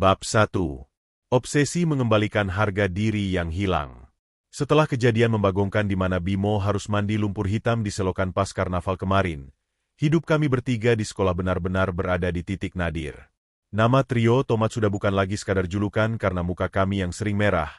Bab 1. Obsesi mengembalikan harga diri yang hilang. Setelah kejadian membagongkan di mana Bimo harus mandi lumpur hitam di selokan pas karnaval kemarin, hidup kami bertiga di sekolah benar-benar berada di titik nadir. Nama trio Tomat sudah bukan lagi sekadar julukan karena muka kami yang sering merah,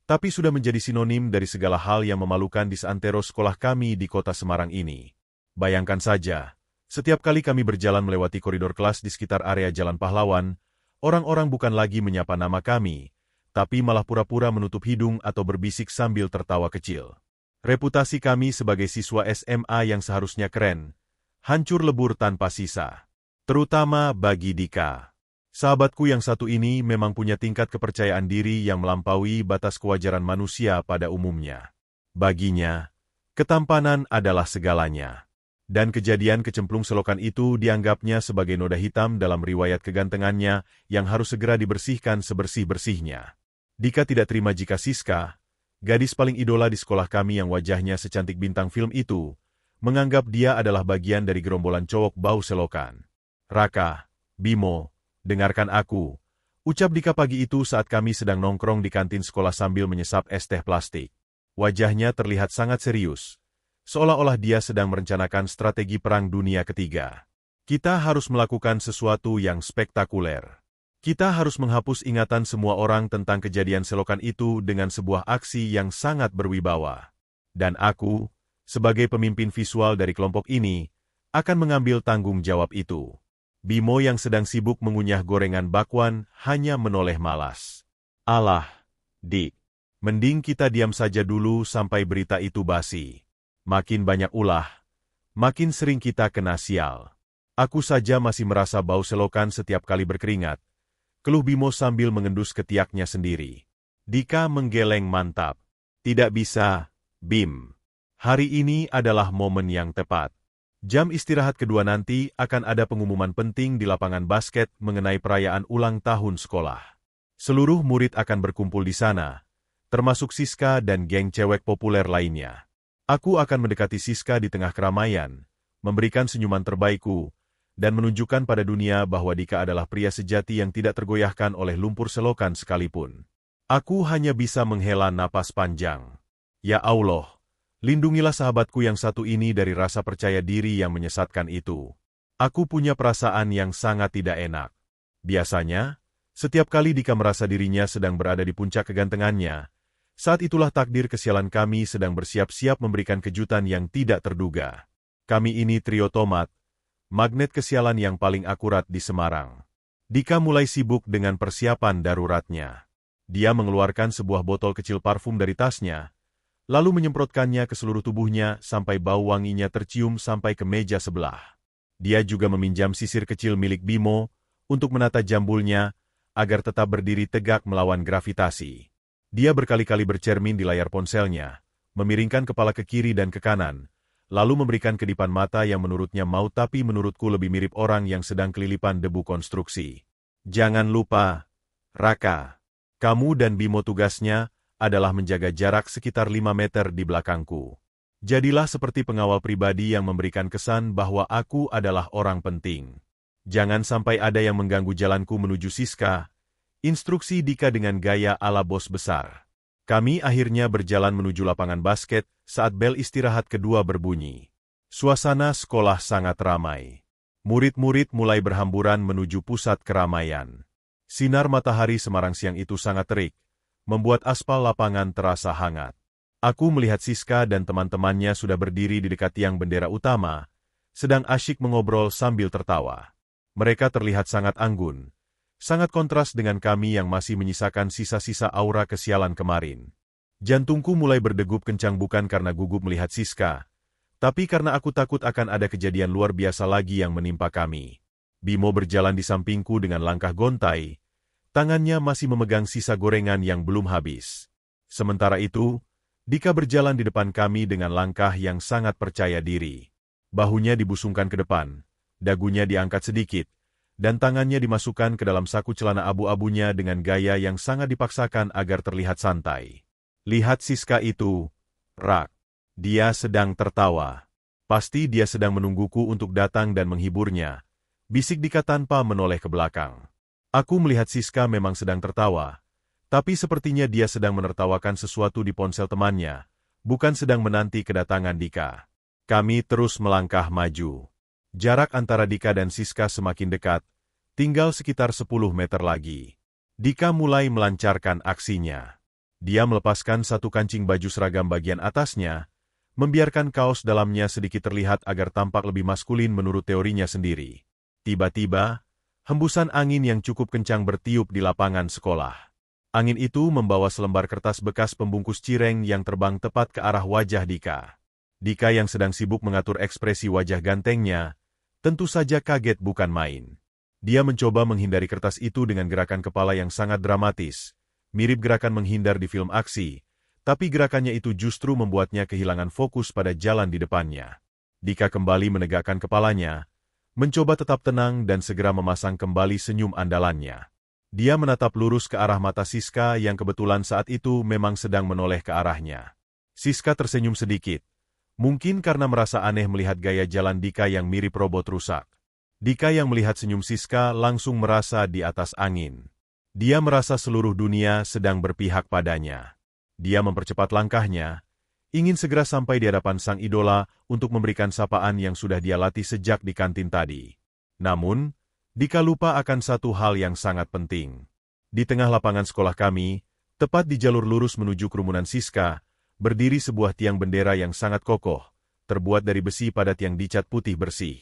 tapi sudah menjadi sinonim dari segala hal yang memalukan di seantero sekolah kami di kota Semarang ini. Bayangkan saja, setiap kali kami berjalan melewati koridor kelas di sekitar area Jalan Pahlawan, orang-orang bukan lagi menyapa nama kami, tapi malah pura-pura menutup hidung atau berbisik sambil tertawa kecil. Reputasi kami sebagai siswa SMA yang seharusnya keren, hancur lebur tanpa sisa. Terutama bagi Dika. Sahabatku yang satu ini memang punya tingkat kepercayaan diri yang melampaui batas kewajaran manusia pada umumnya. Baginya, ketampanan adalah segalanya. Dan kejadian kecemplung selokan itu dianggapnya sebagai noda hitam dalam riwayat kegantengannya yang harus segera dibersihkan sebersih-bersihnya. Dika tidak terima jika Siska, gadis paling idola di sekolah kami yang wajahnya secantik bintang film itu, menganggap dia adalah bagian dari gerombolan cowok bau selokan. Raka, Bimo, dengarkan aku, ucap Dika pagi itu saat kami sedang nongkrong di kantin sekolah sambil menyesap es teh plastik. Wajahnya terlihat sangat serius. Seolah-olah dia sedang merencanakan strategi Perang Dunia Ketiga. Kita harus melakukan sesuatu yang spektakuler. Kita harus menghapus ingatan semua orang tentang kejadian selokan itu dengan sebuah aksi yang sangat berwibawa. Dan aku, sebagai pemimpin visual dari kelompok ini, akan mengambil tanggung jawab itu. Bimo yang sedang sibuk mengunyah gorengan bakwan hanya menoleh malas. Alah, Dik, mending kita diam saja dulu sampai berita itu basi. Makin banyak ulah, makin sering kita kena sial. Aku saja masih merasa bau selokan setiap kali berkeringat, keluh Bimo sambil mengendus ketiaknya sendiri. Dika menggeleng mantap. Tidak bisa, Bim. Hari ini adalah momen yang tepat. Jam istirahat kedua nanti akan ada pengumuman penting di lapangan basket mengenai perayaan ulang tahun sekolah. Seluruh murid akan berkumpul di sana, termasuk Siska dan geng cewek populer lainnya. Aku akan mendekati Siska di tengah keramaian, memberikan senyuman terbaikku, dan menunjukkan pada dunia bahwa Dika adalah pria sejati yang tidak tergoyahkan oleh lumpur selokan sekalipun. Aku hanya bisa menghela napas panjang. Ya Allah, lindungilah sahabatku yang satu ini dari rasa percaya diri yang menyesatkan itu. Aku punya perasaan yang sangat tidak enak. Biasanya, setiap kali Dika merasa dirinya sedang berada di puncak kegantengannya, saat itulah takdir kesialan kami sedang bersiap-siap memberikan kejutan yang tidak terduga. Kami ini trio Tomat, magnet kesialan yang paling akurat di Semarang. Dika mulai sibuk dengan persiapan daruratnya. Dia mengeluarkan sebuah botol kecil parfum dari tasnya, lalu menyemprotkannya ke seluruh tubuhnya sampai bau wanginya tercium sampai ke meja sebelah. Dia juga meminjam sisir kecil milik Bimo untuk menata jambulnya agar tetap berdiri tegak melawan gravitasi. Dia berkali-kali bercermin di layar ponselnya, memiringkan kepala ke kiri dan ke kanan, lalu memberikan kedipan mata yang menurutnya mau tapi menurutku lebih mirip orang yang sedang kelilipan debu konstruksi. Jangan lupa, Raka, kamu dan Bimo tugasnya adalah menjaga jarak sekitar 5 meter di belakangku. Jadilah seperti pengawal pribadi yang memberikan kesan bahwa aku adalah orang penting. Jangan sampai ada yang mengganggu jalanku menuju Siska. Instruksi Dika dengan gaya ala bos besar. Kami akhirnya berjalan menuju lapangan basket saat bel istirahat kedua berbunyi. Suasana sekolah sangat ramai. Murid-murid mulai berhamburan menuju pusat keramaian. Sinar matahari Semarang siang itu sangat terik, membuat aspal lapangan terasa hangat. Aku melihat Siska dan teman-temannya sudah berdiri di dekat tiang bendera utama, sedang asyik mengobrol sambil tertawa. Mereka terlihat sangat anggun. Sangat kontras dengan kami yang masih menyisakan sisa-sisa aura kesialan kemarin. Jantungku mulai berdegup kencang bukan karena gugup melihat Siska, tapi karena aku takut akan ada kejadian luar biasa lagi yang menimpa kami. Bimo berjalan di sampingku dengan langkah gontai, tangannya masih memegang sisa gorengan yang belum habis. Sementara itu, Dika berjalan di depan kami dengan langkah yang sangat percaya diri. Bahunya dibusungkan ke depan, dagunya diangkat sedikit, dan tangannya dimasukkan ke dalam saku celana abu-abunya dengan gaya yang sangat dipaksakan agar terlihat santai. Lihat Siska itu, Rak. Dia sedang tertawa. Pasti dia sedang menungguku untuk datang dan menghiburnya. Bisik Dika tanpa menoleh ke belakang. Aku melihat Siska memang sedang tertawa, tapi sepertinya dia sedang menertawakan sesuatu di ponsel temannya, bukan sedang menanti kedatangan Dika. Kami terus melangkah maju. Jarak antara Dika dan Siska semakin dekat, tinggal sekitar 10 meter lagi. Dika mulai melancarkan aksinya. Dia melepaskan satu kancing baju seragam bagian atasnya, membiarkan kaos dalamnya sedikit terlihat agar tampak lebih maskulin menurut teorinya sendiri. Tiba-tiba, hembusan angin yang cukup kencang bertiup di lapangan sekolah. Angin itu membawa selembar kertas bekas pembungkus cireng yang terbang tepat ke arah wajah Dika. Dika yang sedang sibuk mengatur ekspresi wajah gantengnya, tentu saja kaget bukan main. Dia mencoba menghindari kertas itu dengan gerakan kepala yang sangat dramatis, mirip gerakan menghindar di film aksi, tapi gerakannya itu justru membuatnya kehilangan fokus pada jalan di depannya. Dika kembali menegakkan kepalanya, mencoba tetap tenang dan segera memasang kembali senyum andalannya. Dia menatap lurus ke arah mata Siska yang kebetulan saat itu memang sedang menoleh ke arahnya. Siska tersenyum sedikit, mungkin karena merasa aneh melihat gaya jalan Dika yang mirip robot rusak. Dika yang melihat senyum Siska langsung merasa di atas angin. Dia merasa seluruh dunia sedang berpihak padanya. Dia mempercepat langkahnya, ingin segera sampai di hadapan sang idola untuk memberikan sapaan yang sudah dia latih sejak di kantin tadi. Namun, Dika lupa akan satu hal yang sangat penting. Di tengah lapangan sekolah kami, tepat di jalur lurus menuju kerumunan Siska, berdiri sebuah tiang bendera yang sangat kokoh, terbuat dari besi padat yang dicat putih bersih.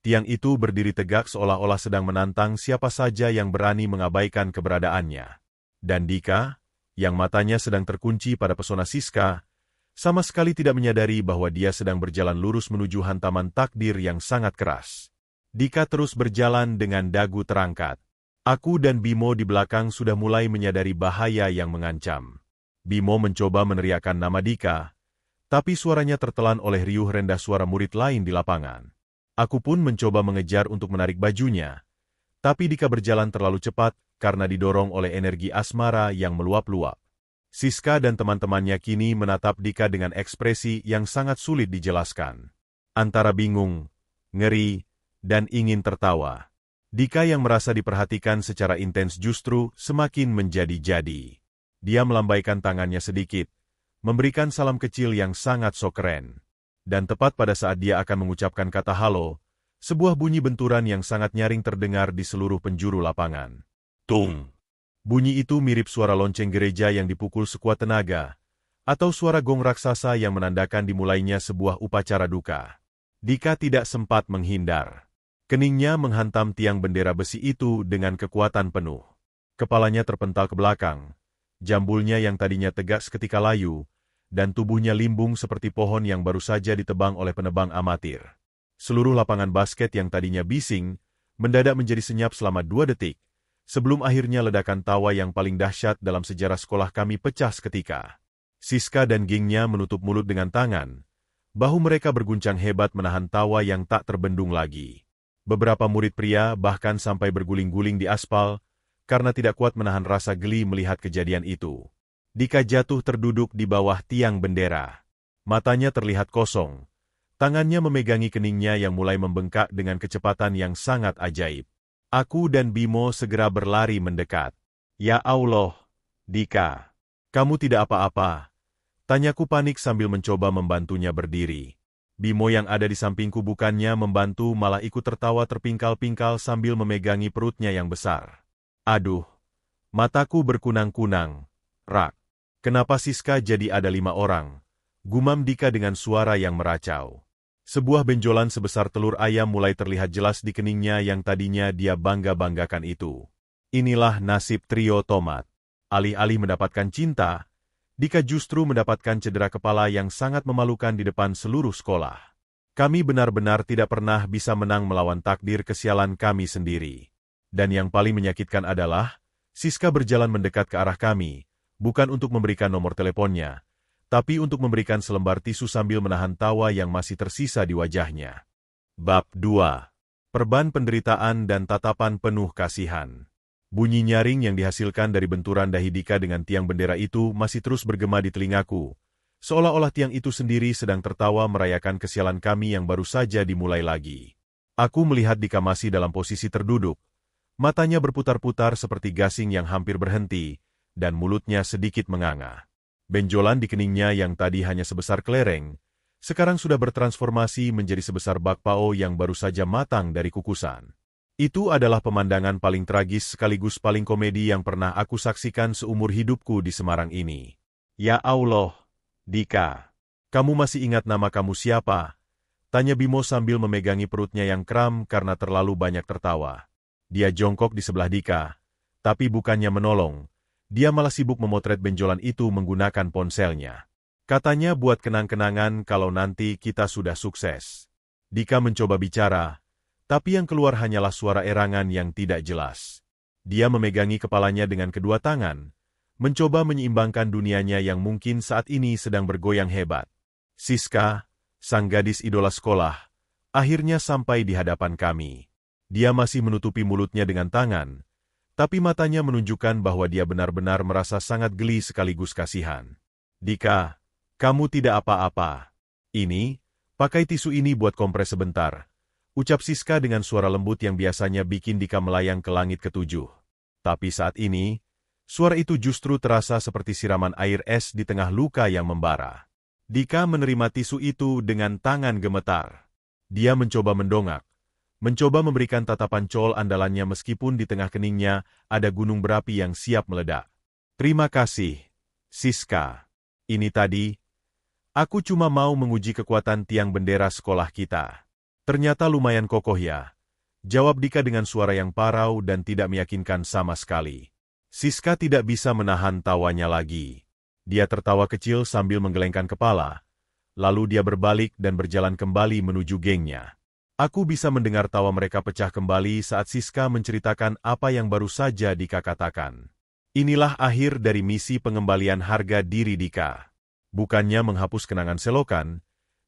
Tiang itu berdiri tegak seolah-olah sedang menantang siapa saja yang berani mengabaikan keberadaannya. Dan Dika, yang matanya sedang terkunci pada pesona Siska, sama sekali tidak menyadari bahwa dia sedang berjalan lurus menuju hantaman takdir yang sangat keras. Dika terus berjalan dengan dagu terangkat. Aku dan Bimo di belakang sudah mulai menyadari bahaya yang mengancam. Bimo mencoba meneriakkan nama Dika, tapi suaranya tertelan oleh riuh rendah suara murid lain di lapangan. Aku pun mencoba mengejar untuk menarik bajunya, tapi Dika berjalan terlalu cepat karena didorong oleh energi asmara yang meluap-luap. Siska dan teman-temannya kini menatap Dika dengan ekspresi yang sangat sulit dijelaskan. Antara bingung, ngeri, dan ingin tertawa. Dika yang merasa diperhatikan secara intens justru semakin menjadi-jadi. Dia melambaikan tangannya sedikit, memberikan salam kecil yang sangat so keren. Dan tepat pada saat dia akan mengucapkan kata halo, sebuah bunyi benturan yang sangat nyaring terdengar di seluruh penjuru lapangan. Tung! Bunyi itu mirip suara lonceng gereja yang dipukul sekuat tenaga, atau suara gong raksasa yang menandakan dimulainya sebuah upacara duka. Dika tidak sempat menghindar. Keningnya menghantam tiang bendera besi itu dengan kekuatan penuh. Kepalanya terpental ke belakang, jambulnya yang tadinya tegak seketika layu, dan tubuhnya limbung seperti pohon yang baru saja ditebang oleh penebang amatir. Seluruh lapangan basket yang tadinya bising, mendadak menjadi senyap selama 2 detik, sebelum akhirnya ledakan tawa yang paling dahsyat dalam sejarah sekolah kami pecah seketika. Siska dan gengnya menutup mulut dengan tangan, bahu mereka berguncang hebat menahan tawa yang tak terbendung lagi. Beberapa murid pria bahkan sampai berguling-guling di aspal, karena tidak kuat menahan rasa geli melihat kejadian itu. Dika jatuh terduduk di bawah tiang bendera. Matanya terlihat kosong, tangannya memegangi keningnya yang mulai membengkak dengan kecepatan yang sangat ajaib. Aku dan Bimo segera berlari mendekat. Ya Allah, Dika, kamu tidak apa-apa? Tanyaku panik sambil mencoba membantunya berdiri. Bimo yang ada di sampingku bukannya membantu malah ikut tertawa terpingkal-pingkal sambil memegangi perutnya yang besar. Aduh, mataku berkunang-kunang. Rak, kenapa Siska jadi ada 5 orang? Gumam Dika dengan suara yang meracau. Sebuah benjolan sebesar telur ayam mulai terlihat jelas di keningnya yang tadinya dia bangga-banggakan itu. Inilah nasib trio tomat. Alih-alih mendapatkan cinta, Dika justru mendapatkan cedera kepala yang sangat memalukan di depan seluruh sekolah. Kami benar-benar tidak pernah bisa menang melawan takdir kesialan kami sendiri. Dan yang paling menyakitkan adalah, Siska berjalan mendekat ke arah kami, bukan untuk memberikan nomor teleponnya, tapi untuk memberikan selembar tisu sambil menahan tawa yang masih tersisa di wajahnya. Bab 2. Perban penderitaan dan tatapan penuh kasihan. Bunyi nyaring yang dihasilkan dari benturan dahi Dika dengan tiang bendera itu masih terus bergema di telingaku, seolah-olah tiang itu sendiri sedang tertawa merayakan kesialan kami yang baru saja dimulai lagi. Aku melihat Dika masih dalam posisi terduduk, Matanya berputar-putar seperti gasing yang hampir berhenti, dan mulutnya sedikit menganga. Benjolan di keningnya yang tadi hanya sebesar kelereng, sekarang sudah bertransformasi menjadi sebesar bakpao yang baru saja matang dari kukusan. Itu adalah pemandangan paling tragis sekaligus paling komedi yang pernah aku saksikan seumur hidupku di Semarang ini. Ya Allah, Dika, kamu masih ingat nama kamu siapa? Tanya Bimo sambil memegangi perutnya yang kram karena terlalu banyak tertawa. Dia jongkok di sebelah Dika, tapi bukannya menolong, dia malah sibuk memotret benjolan itu menggunakan ponselnya. Katanya buat kenang-kenangan kalau nanti kita sudah sukses. Dika mencoba bicara, tapi yang keluar hanyalah suara erangan yang tidak jelas. Dia memegangi kepalanya dengan kedua tangan, mencoba menyeimbangkan dunianya yang mungkin saat ini sedang bergoyang hebat. Siska, sang gadis idola sekolah, akhirnya sampai di hadapan kami. Dia masih menutupi mulutnya dengan tangan, tapi matanya menunjukkan bahwa dia benar-benar merasa sangat geli sekaligus kasihan. Dika, kamu tidak apa-apa. Ini, pakai tisu ini buat kompres sebentar, ucap Siska dengan suara lembut yang biasanya bikin Dika melayang ke langit ketujuh. Tapi saat ini, suara itu justru terasa seperti siraman air es di tengah luka yang membara. Dika menerima tisu itu dengan tangan gemetar. Dia mencoba mendongak, mencoba memberikan tatapan col andalannya meskipun di tengah keningnya ada gunung berapi yang siap meledak. Terima kasih, Siska. Ini tadi, aku cuma mau menguji kekuatan tiang bendera sekolah kita. Ternyata lumayan kokoh ya, jawab Dika dengan suara yang parau dan tidak meyakinkan sama sekali. Siska tidak bisa menahan tawanya lagi. Dia tertawa kecil sambil menggelengkan kepala, lalu dia berbalik dan berjalan kembali menuju gengnya. Aku bisa mendengar tawa mereka pecah kembali saat Siska menceritakan apa yang baru saja Dika katakan. Inilah akhir dari misi pengembalian harga diri Dika. Bukannya menghapus kenangan selokan,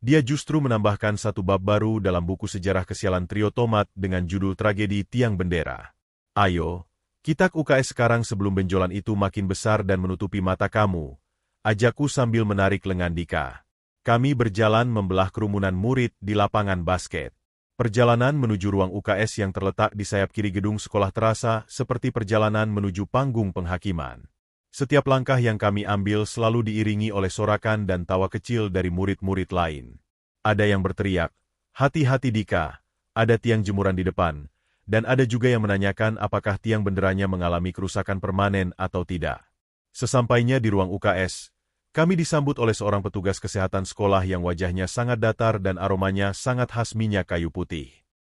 dia justru menambahkan satu bab baru dalam buku sejarah kesialan trio tomat dengan judul Tragedi Tiang Bendera. Ayo, kita ke UKS sekarang sebelum benjolan itu makin besar dan menutupi mata kamu, ajakku sambil menarik lengan Dika. Kami berjalan membelah kerumunan murid di lapangan basket. Perjalanan menuju ruang UKS yang terletak di sayap kiri gedung sekolah terasa seperti perjalanan menuju panggung penghakiman. Setiap langkah yang kami ambil selalu diiringi oleh sorakan dan tawa kecil dari murid-murid lain. Ada yang berteriak, "Hati-hati Dika," ada tiang jemuran di depan, dan ada juga yang menanyakan apakah tiang benderanya mengalami kerusakan permanen atau tidak. Sesampainya di ruang UKS, kami disambut oleh seorang petugas kesehatan sekolah yang wajahnya sangat datar dan aromanya sangat khas minyak kayu putih.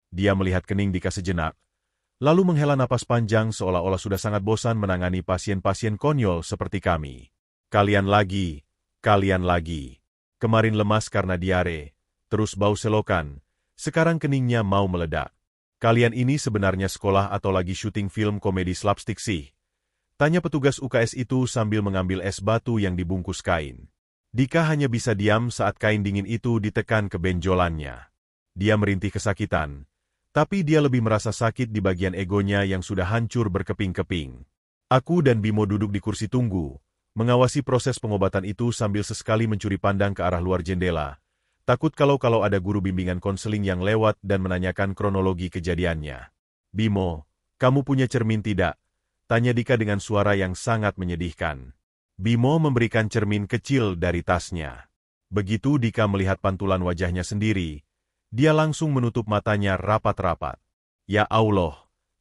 Dia melihat kening Dika sejenak, lalu menghela napas panjang seolah-olah sudah sangat bosan menangani pasien-pasien konyol seperti kami. Kalian lagi. Kemarin lemas karena diare, terus bau selokan, sekarang keningnya mau meledak. Kalian ini sebenarnya sekolah atau lagi syuting film komedi slapstick sih? Tanya petugas UKS itu sambil mengambil es batu yang dibungkus kain. Dika hanya bisa diam saat kain dingin itu ditekan ke benjolannya. Dia merintih kesakitan, tapi dia lebih merasa sakit di bagian egonya yang sudah hancur berkeping-keping. Aku dan Bimo duduk di kursi tunggu, mengawasi proses pengobatan itu sambil sesekali mencuri pandang ke arah luar jendela, takut kalau ada guru bimbingan konseling yang lewat dan menanyakan kronologi kejadiannya. Bimo, kamu punya cermin tidak? Tanya Dika dengan suara yang sangat menyedihkan. Bimo memberikan cermin kecil dari tasnya. Begitu Dika melihat pantulan wajahnya sendiri, dia langsung menutup matanya rapat-rapat. Ya Allah,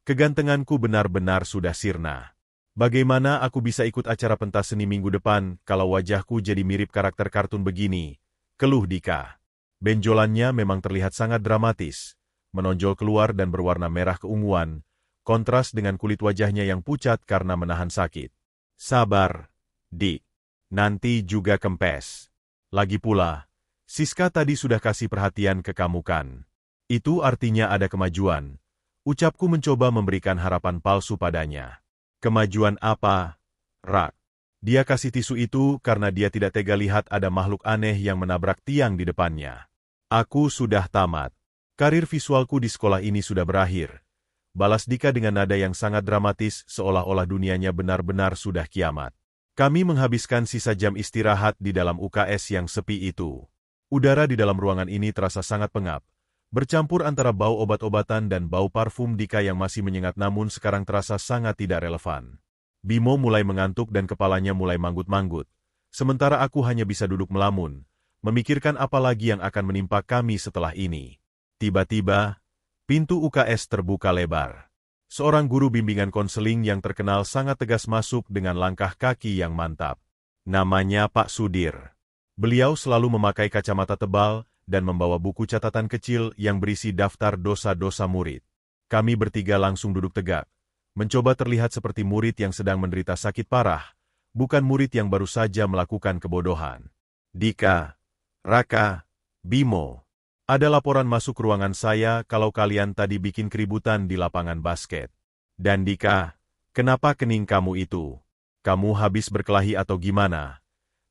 kegantenganku benar-benar sudah sirna. Bagaimana aku bisa ikut acara pentas seni minggu depan kalau wajahku jadi mirip karakter kartun begini? Keluh Dika. Benjolannya memang terlihat sangat dramatis, menonjol keluar dan berwarna merah keunguan, kontras dengan kulit wajahnya yang pucat karena menahan sakit. Sabar, Dik. Nanti juga kempes. Lagi pula, Siska tadi sudah kasih perhatian ke kamu kan? Itu artinya ada kemajuan. Ucapku mencoba memberikan harapan palsu padanya. Kemajuan apa? Rak. Dia kasih tisu itu karena dia tidak tega lihat ada makhluk aneh yang menabrak tiang di depannya. Aku sudah tamat. Karir visualku di sekolah ini sudah berakhir. Balas Dika dengan nada yang sangat dramatis seolah-olah dunianya benar-benar sudah kiamat. Kami menghabiskan sisa jam istirahat di dalam UKS yang sepi itu. Udara di dalam ruangan ini terasa sangat pengap, Bercampur antara bau obat-obatan dan bau parfum Dika yang masih menyengat namun sekarang terasa sangat tidak relevan. Bimo mulai mengantuk dan kepalanya mulai manggut-manggut. Sementara aku hanya bisa duduk melamun, memikirkan apa lagi yang akan menimpa kami setelah ini. Tiba-tiba, pintu UKS terbuka lebar. Seorang guru bimbingan konseling yang terkenal sangat tegas masuk dengan langkah kaki yang mantap. Namanya Pak Sudir. Beliau selalu memakai kacamata tebal dan membawa buku catatan kecil yang berisi daftar dosa-dosa murid. Kami bertiga langsung duduk tegak, mencoba terlihat seperti murid yang sedang menderita sakit parah, bukan murid yang baru saja melakukan kebodohan. Dika, Raka, Bimo, ada laporan masuk ruangan saya kalau kalian tadi bikin keributan di lapangan basket. Dan Dika, kenapa kening kamu itu? Kamu habis berkelahi atau gimana?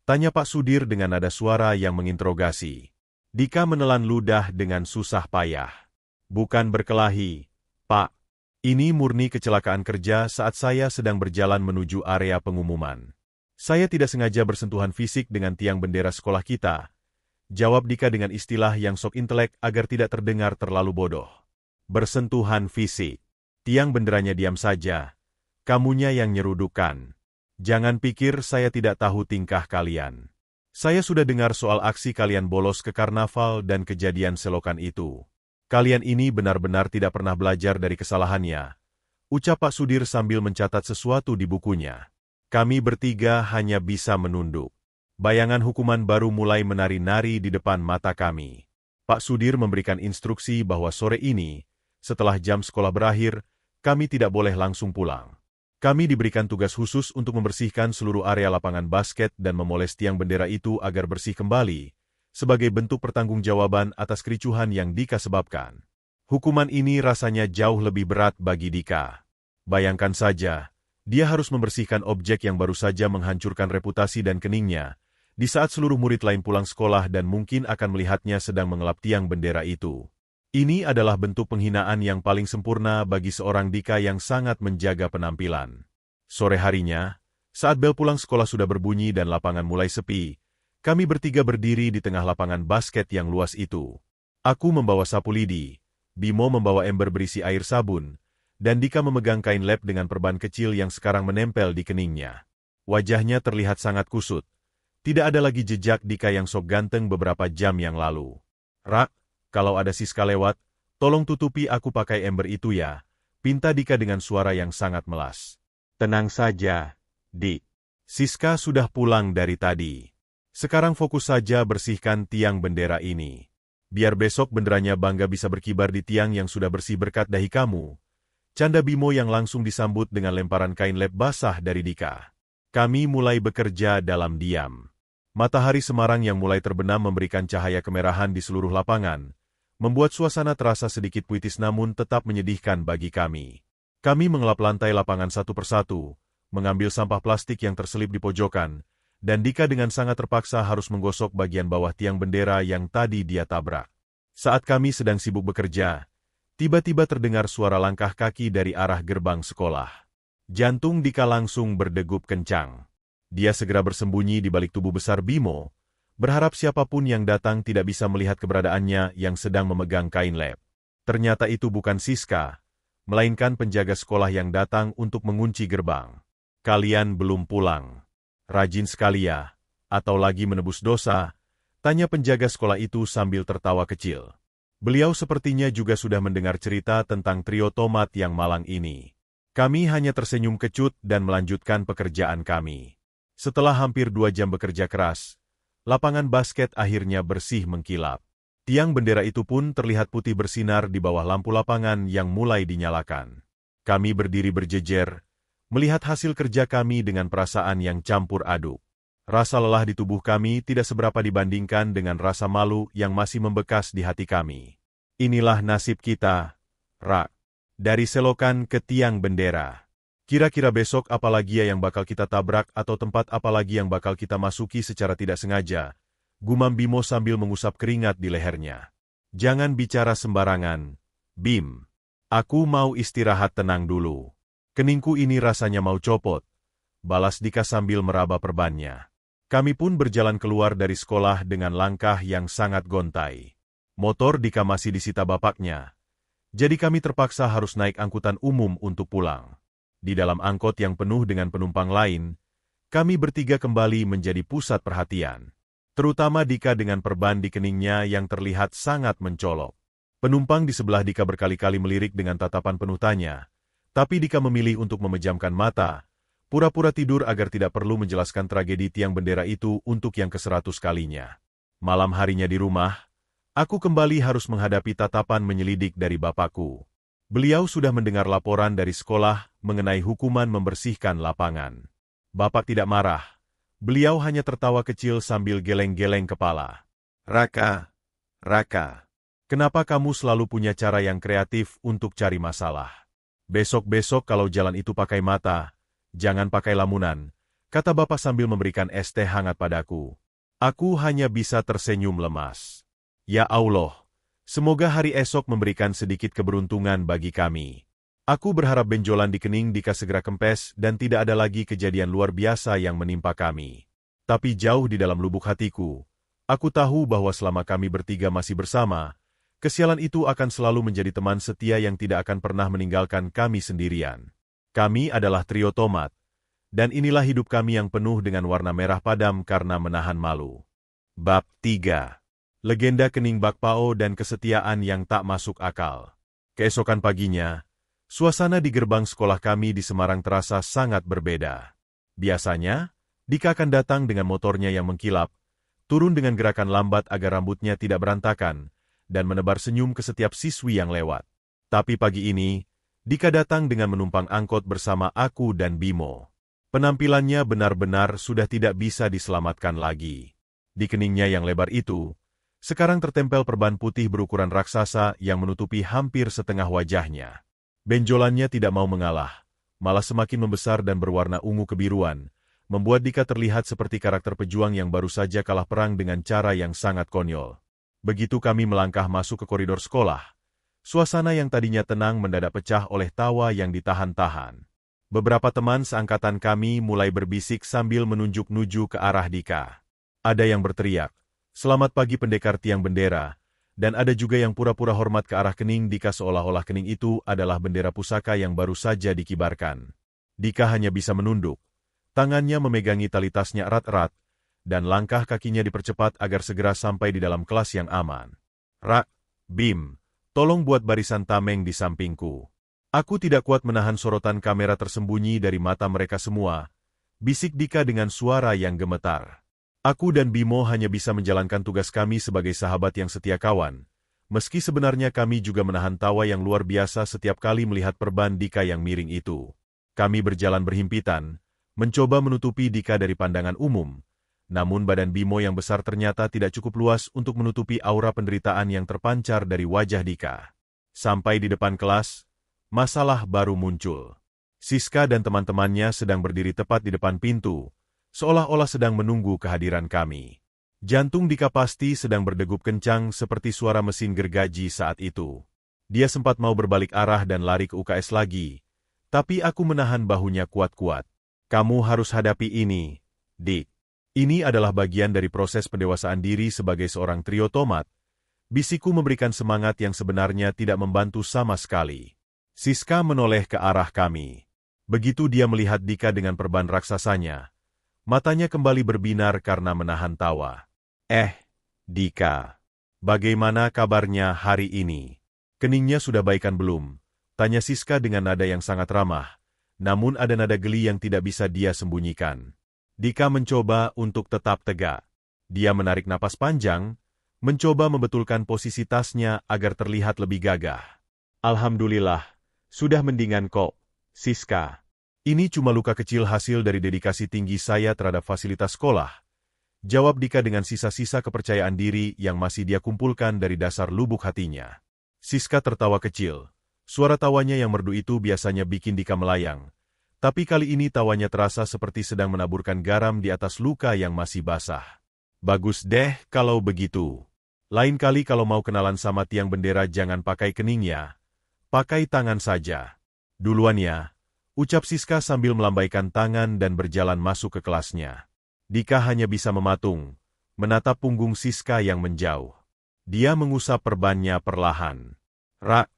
Tanya Pak Sudir dengan nada suara yang menginterogasi. Dika menelan ludah dengan susah payah. Bukan berkelahi, Pak. Ini murni kecelakaan kerja saat saya sedang berjalan menuju area pengumuman. Saya tidak sengaja bersentuhan fisik dengan tiang bendera sekolah kita. Jawab Dika dengan istilah yang sok intelek agar tidak terdengar terlalu bodoh. Bersentuhan fisik. Tiang benderanya diam saja. Kamunya yang nyerudukan. Jangan pikir saya tidak tahu tingkah kalian. Saya sudah dengar soal aksi kalian bolos ke karnaval dan kejadian selokan itu. Kalian ini benar-benar tidak pernah belajar dari kesalahannya. Ucap Pak Sudir sambil mencatat sesuatu di bukunya. Kami bertiga hanya bisa menunduk. Bayangan hukuman baru mulai menari-nari di depan mata kami. Pak Sudir memberikan instruksi bahwa sore ini, setelah jam sekolah berakhir, kami tidak boleh langsung pulang. Kami diberikan tugas khusus untuk membersihkan seluruh area lapangan basket dan memoles tiang bendera itu agar bersih kembali, sebagai bentuk pertanggungjawaban atas kericuhan yang Dika sebabkan. Hukuman ini rasanya jauh lebih berat bagi Dika. Bayangkan saja, dia harus membersihkan objek yang baru saja menghancurkan reputasi dan keningnya, di saat seluruh murid lain pulang sekolah dan mungkin akan melihatnya sedang mengelap tiang bendera itu. Ini adalah bentuk penghinaan yang paling sempurna bagi seorang Dika yang sangat menjaga penampilan. Sore harinya, saat bel pulang sekolah sudah berbunyi dan lapangan mulai sepi, kami bertiga berdiri di tengah lapangan basket yang luas itu. Aku membawa sapu lidi, Bimo membawa ember berisi air sabun, dan Dika memegang kain lap dengan perban kecil yang sekarang menempel di keningnya. Wajahnya terlihat sangat kusut. Tidak ada lagi jejak Dika yang sok ganteng beberapa jam yang lalu. Rak, kalau ada Siska lewat, tolong tutupi aku pakai ember itu ya, pinta Dika dengan suara yang sangat melas. Tenang saja, Dik. Siska sudah pulang dari tadi. Sekarang fokus saja bersihkan tiang bendera ini. Biar besok benderanya bangga bisa berkibar di tiang yang sudah bersih berkat dahi kamu. Canda Bimo yang langsung disambut dengan lemparan kain lap basah dari Dika. Kami mulai bekerja dalam diam. Matahari Semarang yang mulai terbenam memberikan cahaya kemerahan di seluruh lapangan, membuat suasana terasa sedikit puitis namun tetap menyedihkan bagi kami. Kami mengelap lantai lapangan satu persatu, mengambil sampah plastik yang terselip di pojokan, dan Dika dengan sangat terpaksa harus menggosok bagian bawah tiang bendera yang tadi dia tabrak. Saat kami sedang sibuk bekerja, tiba-tiba terdengar suara langkah kaki dari arah gerbang sekolah. Jantung Dika langsung berdegup kencang. Dia segera bersembunyi di balik tubuh besar Bimo, berharap siapapun yang datang tidak bisa melihat keberadaannya yang sedang memegang kain lap. Ternyata itu bukan Siska, melainkan penjaga sekolah yang datang untuk mengunci gerbang. Kalian belum pulang. Rajin sekali ya, atau lagi menebus dosa? Tanya penjaga sekolah itu sambil tertawa kecil. Beliau sepertinya juga sudah mendengar cerita tentang trio tomat yang malang ini. Kami hanya tersenyum kecut dan melanjutkan pekerjaan kami. Setelah hampir 2 jam bekerja keras, lapangan basket akhirnya bersih mengkilap. Tiang bendera itu pun terlihat putih bersinar di bawah lampu lapangan yang mulai dinyalakan. Kami berdiri berjejer, melihat hasil kerja kami dengan perasaan yang campur aduk. Rasa lelah di tubuh kami tidak seberapa dibandingkan dengan rasa malu yang masih membekas di hati kami. Inilah nasib kita, Rak. Dari selokan ke tiang bendera. Kira-kira besok apalagi yang bakal kita tabrak atau tempat apalagi yang bakal kita masuki secara tidak sengaja, gumam Bimo sambil mengusap keringat di lehernya. Jangan bicara sembarangan, Bim. Aku mau istirahat tenang dulu. Keningku ini rasanya mau copot. Balas Dika sambil meraba perbannya. Kami pun berjalan keluar dari sekolah dengan langkah yang sangat gontai. Motor Dika masih disita bapaknya. Jadi kami terpaksa harus naik angkutan umum untuk pulang. Di dalam angkot yang penuh dengan penumpang lain, kami bertiga kembali menjadi pusat perhatian. Terutama Dika dengan perban di keningnya yang terlihat sangat mencolok. Penumpang di sebelah Dika berkali-kali melirik dengan tatapan penuh tanya, tapi Dika memilih untuk memejamkan mata, pura-pura tidur agar tidak perlu menjelaskan tragedi tiang bendera itu untuk yang ke-100 kalinya. Malam harinya di rumah, aku kembali harus menghadapi tatapan menyelidik dari bapakku. Beliau sudah mendengar laporan dari sekolah mengenai hukuman membersihkan lapangan. Bapak tidak marah. Beliau hanya tertawa kecil sambil geleng-geleng kepala. Raka, kenapa kamu selalu punya cara yang kreatif untuk cari masalah? Besok-besok kalau jalan itu pakai mata, jangan pakai lamunan, kata bapak sambil memberikan es teh hangat padaku. Aku hanya bisa tersenyum lemas. Ya Allah, semoga hari esok memberikan sedikit keberuntungan bagi kami. Aku berharap benjolan di kening Dika segera kempes dan tidak ada lagi kejadian luar biasa yang menimpa kami. Tapi jauh di dalam lubuk hatiku, aku tahu bahwa selama kami bertiga masih bersama, kesialan itu akan selalu menjadi teman setia yang tidak akan pernah meninggalkan kami sendirian. Kami adalah trio tomat, dan inilah hidup kami yang penuh dengan warna merah padam karena menahan malu. Bab 3. Legenda Kening Bakpao dan Kesetiaan yang Tak Masuk Akal. Keesokan paginya, suasana di gerbang sekolah kami di Semarang terasa sangat berbeda. Biasanya, Dika akan datang dengan motornya yang mengkilap, turun dengan gerakan lambat agar rambutnya tidak berantakan, dan menebar senyum ke setiap siswi yang lewat. Tapi pagi ini, Dika datang dengan menumpang angkot bersama aku dan Bimo. Penampilannya benar-benar sudah tidak bisa diselamatkan lagi. Di keningnya yang lebar itu, sekarang tertempel perban putih berukuran raksasa yang menutupi hampir setengah wajahnya. Benjolannya tidak mau mengalah, malah semakin membesar dan berwarna ungu kebiruan, membuat Dika terlihat seperti karakter pejuang yang baru saja kalah perang dengan cara yang sangat konyol. Begitu kami melangkah masuk ke koridor sekolah, suasana yang tadinya tenang mendadak pecah oleh tawa yang ditahan-tahan. Beberapa teman seangkatan kami mulai berbisik sambil menunjuk-nuju ke arah Dika. Ada yang berteriak, "Selamat pagi pendekar tiang bendera," dan ada juga yang pura-pura hormat ke arah kening Dika seolah-olah kening itu adalah bendera pusaka yang baru saja dikibarkan. Dika hanya bisa menunduk. Tangannya memegangi tali tasnya erat-erat, dan langkah kakinya dipercepat agar segera sampai di dalam kelas yang aman. "Rak, Bim, tolong buat barisan tameng di sampingku." Aku tidak kuat menahan sorotan kamera tersembunyi dari mata mereka semua, bisik Dika dengan suara yang gemetar. Aku dan Bimo hanya bisa menjalankan tugas kami sebagai sahabat yang setia kawan, meski sebenarnya kami juga menahan tawa yang luar biasa setiap kali melihat perban Dika yang miring itu. Kami berjalan berhimpitan, mencoba menutupi Dika dari pandangan umum, namun badan Bimo yang besar ternyata tidak cukup luas untuk menutupi aura penderitaan yang terpancar dari wajah Dika. Sampai di depan kelas, masalah baru muncul. Siska dan teman-temannya sedang berdiri tepat di depan pintu, seolah-olah sedang menunggu kehadiran kami. Jantung Dika pasti sedang berdegup kencang seperti suara mesin gergaji saat itu. Dia sempat mau berbalik arah dan lari ke UKS lagi, tapi aku menahan bahunya kuat-kuat. "Kamu harus hadapi ini, Dik. Ini adalah bagian dari proses pendewasaan diri sebagai seorang trio tomat." Bisikku memberikan semangat yang sebenarnya tidak membantu sama sekali. Siska menoleh ke arah kami. Begitu dia melihat Dika dengan perban raksasanya, matanya kembali berbinar karena menahan tawa. Dika, bagaimana kabarnya hari ini? Keningnya sudah baikan belum?" tanya Siska dengan nada yang sangat ramah, namun ada nada geli yang tidak bisa dia sembunyikan. Dika mencoba untuk tetap tegak. Dia menarik napas panjang, mencoba membetulkan posisi tasnya agar terlihat lebih gagah. "Alhamdulillah, sudah mendingan kok, Siska. Ini cuma luka kecil hasil dari dedikasi tinggi saya terhadap fasilitas sekolah," jawab Dika dengan sisa-sisa kepercayaan diri yang masih dia kumpulkan dari dasar lubuk hatinya. Siska tertawa kecil. Suara tawanya yang merdu itu biasanya bikin Dika melayang, tapi kali ini tawanya terasa seperti sedang menaburkan garam di atas luka yang masih basah. "Bagus deh kalau begitu. Lain kali kalau mau kenalan sama tiang bendera jangan pakai keningnya, pakai tangan saja. Duluan ya," ucap Siska sambil melambaikan tangan dan berjalan masuk ke kelasnya. Dika hanya bisa mematung, menatap punggung Siska yang menjauh. Dia mengusap perbannya perlahan. Rak,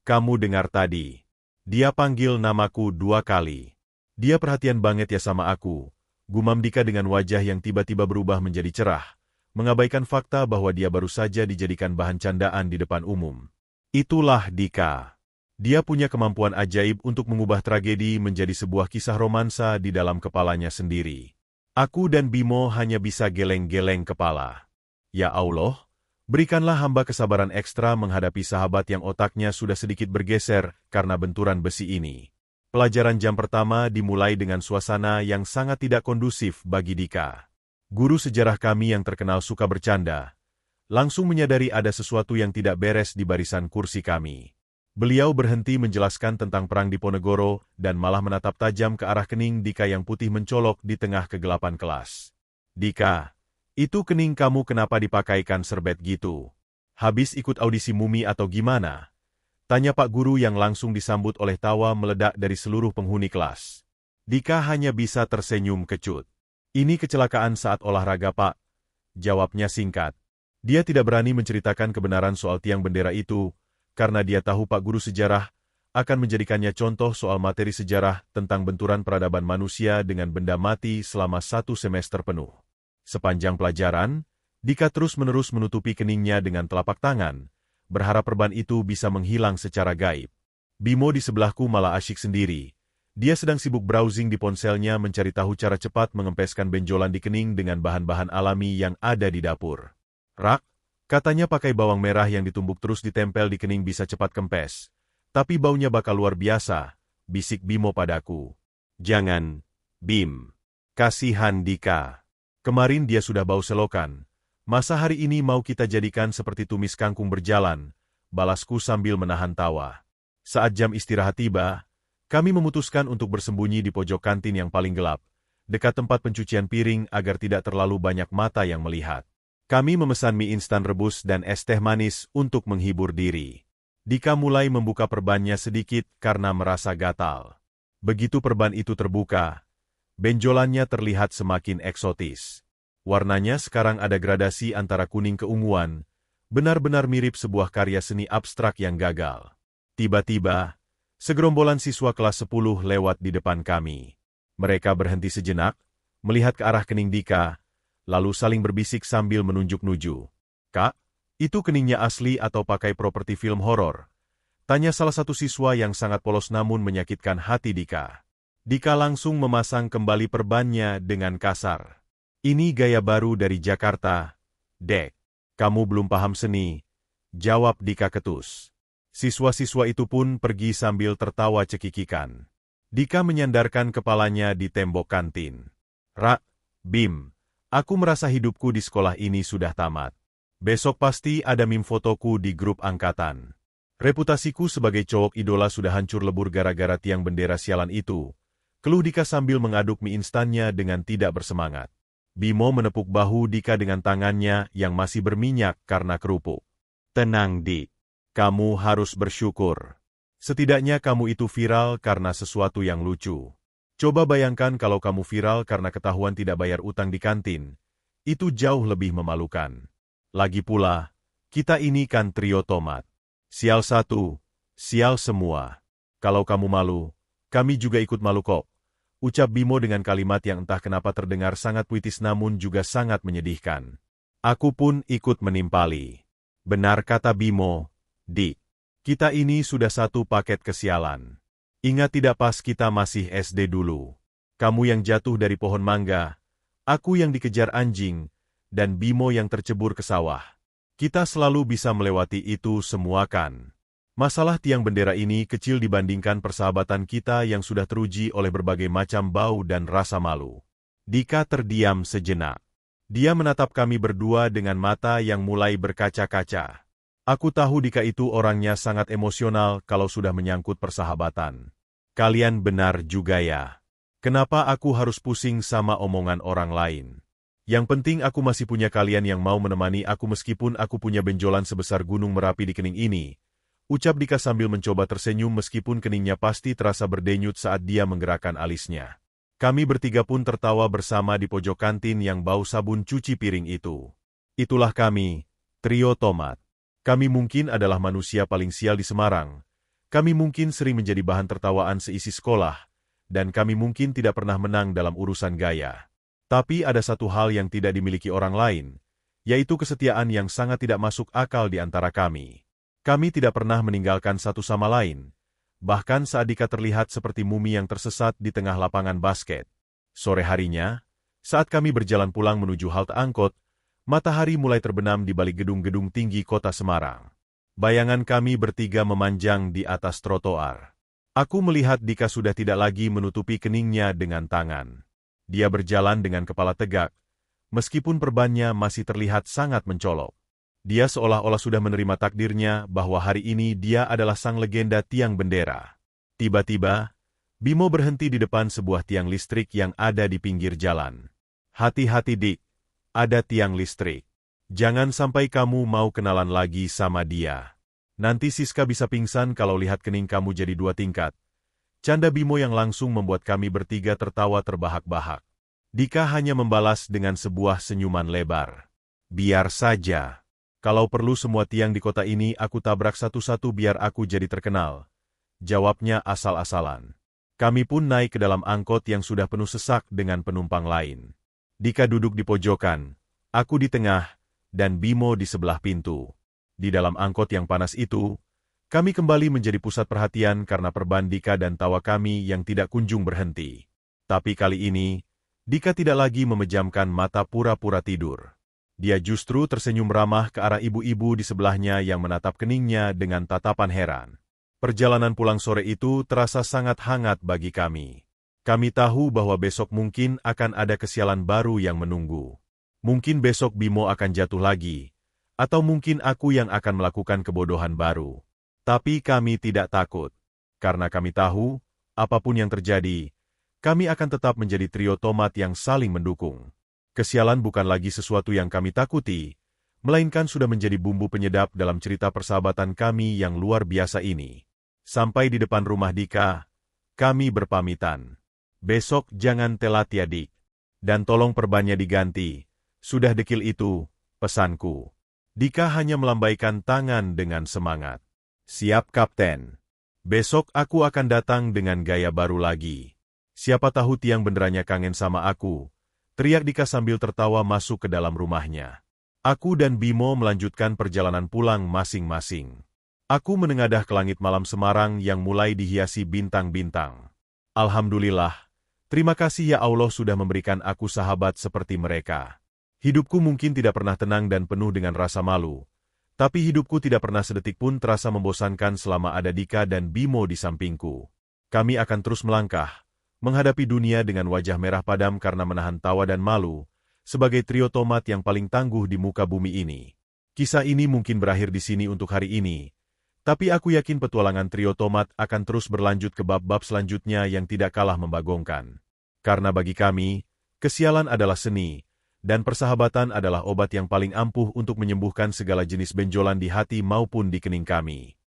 kamu dengar tadi. Dia panggil namaku 2 kali. Dia perhatian banget ya sama aku, gumam Dika dengan wajah yang tiba-tiba berubah menjadi cerah, mengabaikan fakta bahwa dia baru saja dijadikan bahan candaan di depan umum. Itulah Dika. Dia punya kemampuan ajaib untuk mengubah tragedi menjadi sebuah kisah romansa di dalam kepalanya sendiri. Aku dan Bimo hanya bisa geleng-geleng kepala. Ya Allah, berikanlah hamba kesabaran ekstra menghadapi sahabat yang otaknya sudah sedikit bergeser karena benturan besi ini. Pelajaran jam pertama dimulai dengan suasana yang sangat tidak kondusif bagi Dika. Guru sejarah kami yang terkenal suka bercanda, langsung menyadari ada sesuatu yang tidak beres di barisan kursi kami. Beliau berhenti menjelaskan tentang perang di Ponegoro dan malah menatap tajam ke arah kening Dika yang putih mencolok di tengah kegelapan kelas. Dika, itu kening kamu kenapa dipakaikan serbet gitu? Habis ikut audisi mumi atau gimana? Tanya Pak Guru yang langsung disambut oleh tawa meledak dari seluruh penghuni kelas. Dika hanya bisa tersenyum kecut. Ini kecelakaan saat olahraga Pak. Jawabnya singkat. Dia tidak berani menceritakan kebenaran soal tiang bendera itu, karena dia tahu Pak Guru sejarah akan menjadikannya contoh soal materi sejarah tentang benturan peradaban manusia dengan benda mati selama 1 semester penuh. Sepanjang pelajaran, Dika terus-menerus menutupi keningnya dengan telapak tangan, berharap perban itu bisa menghilang secara gaib. Bimo di sebelahku malah asyik sendiri. Dia sedang sibuk browsing di ponselnya mencari tahu cara cepat mengempeskan benjolan di kening dengan bahan-bahan alami yang ada di dapur. Rak, katanya pakai bawang merah yang ditumbuk terus ditempel di kening bisa cepat kempes. Tapi baunya bakal luar biasa, bisik Bimo padaku. Jangan, Bim. Kasihan Dika. Kemarin dia sudah bau selokan. Masa hari ini mau kita jadikan seperti tumis kangkung berjalan, balasku sambil menahan tawa. Saat jam istirahat tiba, kami memutuskan untuk bersembunyi di pojok kantin yang paling gelap, dekat tempat pencucian piring agar tidak terlalu banyak mata yang melihat. Kami memesan mie instan rebus dan es teh manis untuk menghibur diri. Dika mulai membuka perbannya sedikit karena merasa gatal. Begitu perban itu terbuka, benjolannya terlihat semakin eksotis. Warnanya sekarang ada gradasi antara kuning ke unguan, benar-benar mirip sebuah karya seni abstrak yang gagal. Tiba-tiba, segerombolan siswa kelas 10 lewat di depan kami. Mereka berhenti sejenak, melihat ke arah kening Dika, lalu saling berbisik sambil menunjuk-nuju. Kak, itu keningnya asli atau pakai properti film horor? Tanya salah satu siswa yang sangat polos namun menyakitkan hati Dika. Dika langsung memasang kembali perbannya dengan kasar. Ini gaya baru dari Jakarta, Dek. Kamu belum paham seni, jawab Dika ketus. Siswa-siswa itu pun pergi sambil tertawa cekikikan. Dika menyandarkan kepalanya di tembok kantin. Rak, Bim, aku merasa hidupku di sekolah ini sudah tamat. Besok pasti ada meme fotoku di grup angkatan. Reputasiku sebagai cowok idola sudah hancur lebur gara-gara tiang bendera sialan itu. Keluh Dika sambil mengaduk mie instannya dengan tidak bersemangat. Bimo menepuk bahu Dika dengan tangannya yang masih berminyak karena kerupuk. Tenang, Dik. Kamu harus bersyukur. Setidaknya kamu itu viral karena sesuatu yang lucu. Coba bayangkan kalau kamu viral karena ketahuan tidak bayar utang di kantin. Itu jauh lebih memalukan. Lagi pula, kita ini kan trio tomat. Sial satu, sial semua. Kalau kamu malu, kami juga ikut malu kok. Ucap Bimo dengan kalimat yang entah kenapa terdengar sangat puitis namun juga sangat menyedihkan. Aku pun ikut menimpali. Benar kata Bimo, Dik. Kita ini sudah satu paket kesialan. Ingat tidak pas kita masih SD dulu. Kamu yang jatuh dari pohon mangga, aku yang dikejar anjing, dan Bimo yang tercebur ke sawah. Kita selalu bisa melewati itu semua kan? Masalah tiang bendera ini kecil dibandingkan persahabatan kita yang sudah teruji oleh berbagai macam bau dan rasa malu. Dika terdiam sejenak. Dia menatap kami berdua dengan mata yang mulai berkaca-kaca. Aku tahu Dika itu orangnya sangat emosional kalau sudah menyangkut persahabatan. Kalian benar juga ya. Kenapa aku harus pusing sama omongan orang lain? Yang penting aku masih punya kalian yang mau menemani aku meskipun aku punya benjolan sebesar gunung Merapi di kening ini. Ucap Dika sambil mencoba tersenyum meskipun keningnya pasti terasa berdenyut saat dia menggerakkan alisnya. Kami bertiga pun tertawa bersama di pojok kantin yang bau sabun cuci piring itu. Itulah kami, trio tomat. Kami mungkin adalah manusia paling sial di Semarang. Kami mungkin sering menjadi bahan tertawaan seisi sekolah, dan kami mungkin tidak pernah menang dalam urusan gaya. Tapi ada satu hal yang tidak dimiliki orang lain, yaitu kesetiaan yang sangat tidak masuk akal di antara kami. Kami tidak pernah meninggalkan satu sama lain, bahkan saat Dika terlihat seperti mumi yang tersesat di tengah lapangan basket. Sore harinya, saat kami berjalan pulang menuju halte angkot, matahari mulai terbenam di balik gedung-gedung tinggi kota Semarang. Bayangan kami bertiga memanjang di atas trotoar. Aku melihat Dika sudah tidak lagi menutupi keningnya dengan tangan. Dia berjalan dengan kepala tegak, meskipun perbannya masih terlihat sangat mencolok. Dia seolah-olah sudah menerima takdirnya bahwa hari ini dia adalah sang legenda tiang bendera. Tiba-tiba, Bimo berhenti di depan sebuah tiang listrik yang ada di pinggir jalan. Hati-hati Dik, ada tiang listrik. Jangan sampai kamu mau kenalan lagi sama dia. Nanti Siska bisa pingsan kalau lihat kening kamu jadi 2 tingkat. Canda Bimo yang langsung membuat kami bertiga tertawa terbahak-bahak. Dika hanya membalas dengan sebuah senyuman lebar. Biar saja. Kalau perlu semua tiang di kota ini aku tabrak satu-satu biar aku jadi terkenal. Jawabnya asal-asalan. Kami pun naik ke dalam angkot yang sudah penuh sesak dengan penumpang lain. Dika duduk di pojokan, aku di tengah, dan Bimo di sebelah pintu. Di dalam angkot yang panas itu, kami kembali menjadi pusat perhatian karena perban Dika dan tawa kami yang tidak kunjung berhenti. Tapi kali ini, Dika tidak lagi memejamkan mata pura-pura tidur. Dia justru tersenyum ramah ke arah ibu-ibu di sebelahnya yang menatap keningnya dengan tatapan heran. Perjalanan pulang sore itu terasa sangat hangat bagi kami. Kami tahu bahwa besok mungkin akan ada kesialan baru yang menunggu. Mungkin besok Bimo akan jatuh lagi, atau mungkin aku yang akan melakukan kebodohan baru. Tapi kami tidak takut, karena kami tahu, apapun yang terjadi, kami akan tetap menjadi trio tomat yang saling mendukung. Kesialan bukan lagi sesuatu yang kami takuti, melainkan sudah menjadi bumbu penyedap dalam cerita persahabatan kami yang luar biasa ini. Sampai di depan rumah Dika, kami berpamitan. Besok jangan telat ya Dik. Dan tolong perbannya diganti. Sudah dekil itu, pesanku. Dika hanya melambaikan tangan dengan semangat. Siap Kapten. Besok aku akan datang dengan gaya baru lagi. Siapa tahu tiang benderanya kangen sama aku. Teriak Dika sambil tertawa masuk ke dalam rumahnya. Aku dan Bimo melanjutkan perjalanan pulang masing-masing. Aku menengadah ke langit malam Semarang yang mulai dihiasi bintang-bintang. Alhamdulillah, terima kasih ya Allah sudah memberikan aku sahabat seperti mereka. Hidupku mungkin tidak pernah tenang dan penuh dengan rasa malu, tapi hidupku tidak pernah sedetik pun terasa membosankan selama ada Dika dan Bimo di sampingku. Kami akan terus melangkah, menghadapi dunia dengan wajah merah padam karena menahan tawa dan malu, sebagai trio tomat yang paling tangguh di muka bumi ini. Kisah ini mungkin berakhir di sini untuk hari ini, tapi aku yakin petualangan trio tomat akan terus berlanjut ke bab-bab selanjutnya yang tidak kalah membagongkan. Karena bagi kami, kesialan adalah seni, dan persahabatan adalah obat yang paling ampuh untuk menyembuhkan segala jenis benjolan di hati maupun di kening kami.